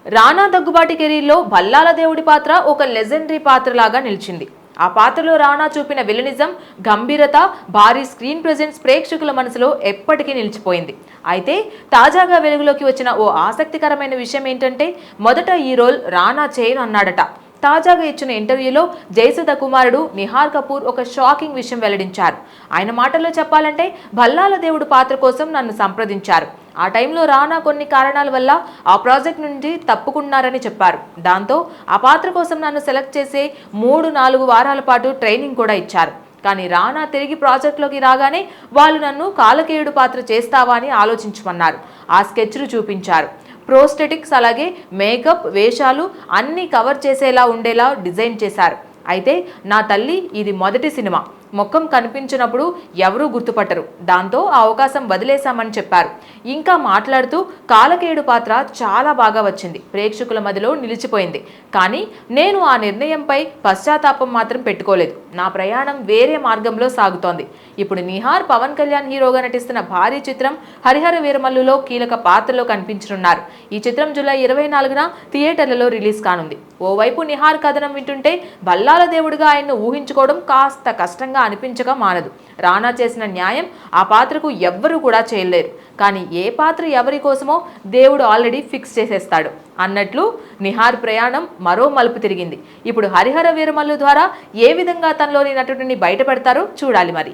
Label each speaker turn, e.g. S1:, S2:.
S1: రానా దగ్గుబాటి కెరీర్లో భల్లాల దేవుడి పాత్ర ఒక లెజెండరీ పాత్రలాగా నిలిచింది. ఆ పాత్రలో రానా చూపిన విలనిజం, గంభీరత, భారీ స్క్రీన్ ప్రెజెన్స్ ప్రేక్షకుల మనసులో ఎప్పటికీ నిలిచిపోయింది. అయితే తాజాగా వెలుగులోకి వచ్చిన ఓ ఆసక్తికరమైన విషయం ఏంటంటే, మొదట ఈ రోల్ రానా చేయను అన్నాడట. తాజాగా ఇచ్చిన ఇంటర్వ్యూలో జయసుధ కుమారుడు నిహార్ కపూర్ ఒక షాకింగ్ విషయం వెల్లడించారు. ఆయన మాటల్లో చెప్పాలంటే, భల్లాల దేవుడు పాత్ర కోసం నన్ను సంప్రదించారు. ఆ టైంలో రానా కొన్ని కారణాల వల్ల ఆ ప్రాజెక్ట్ నుండి తప్పుకున్నారని చెప్పారు. దాంతో ఆ పాత్ర కోసం నన్ను సెలెక్ట్ చేసే 3-4 వారాల పాటు ట్రైనింగ్ కూడా ఇచ్చారు. కానీ రానా తిరిగి ప్రాజెక్ట్లోకి రాగానే వాళ్ళు నన్ను కాలకేయుడు పాత్ర చేస్తావా అని ఆలోచించమన్నారు. ఆ స్కెచ్లు చూపించారు. ప్రోస్టెటిక్స్ అలాగే మేకప్, వేషాలు అన్నీ కవర్ చేసేలా ఉండేలా డిజైన్ చేశారు. అయితే నా తల్లి ఇది మొదటి సినిమా, ముఖం కనిపించినప్పుడు ఎవరూ గుర్తుపట్టరు, దాంతో ఆ అవకాశం వదిలేశామని చెప్పారు. ఇంకా మాట్లాడుతూ, కాలకేయుడు పాత్ర చాలా బాగా వచ్చింది, ప్రేక్షకుల మధ్యలో నిలిచిపోయింది. కానీ నేను ఆ నిర్ణయంపై పశ్చాత్తాపం మాత్రం పెట్టుకోలేదు. నా ప్రయాణం వేరే మార్గంలో సాగుతోంది. ఇప్పుడు నిహార్ పవన్ కళ్యాణ్ హీరోగా నటిస్తున్న భారీ చిత్రం హరిహర వీరమల్లులో కీలక పాత్రలో కనిపించనున్నారు. ఈ చిత్రం జూలై 24న థియేటర్లలో రిలీజ్ కానుంది. ఓవైపు నిహార్ కథనం వింటుంటే భల్లాల దేవుడిగా ఆయన్ను ఊహించుకోవడం కాస్త కష్టంగా అనిపించక మానదు. రానా చేసిన న్యాయం ఆ పాత్రకు ఎవ్వరూ కూడా చేయలేరు. కానీ ఏ పాత్ర ఎవరి కోసమో దేవుడు ఆల్రెడీ ఫిక్స్ చేసేస్తాడు అన్నట్లు నిహార్ ప్రయాణం మరో మలుపు తిరిగింది. ఇప్పుడు హరిహర వీరమల్లు ద్వారా ఏ విధంగా తనలోని నటుడిని బయటపెడతారో చూడాలి మరి.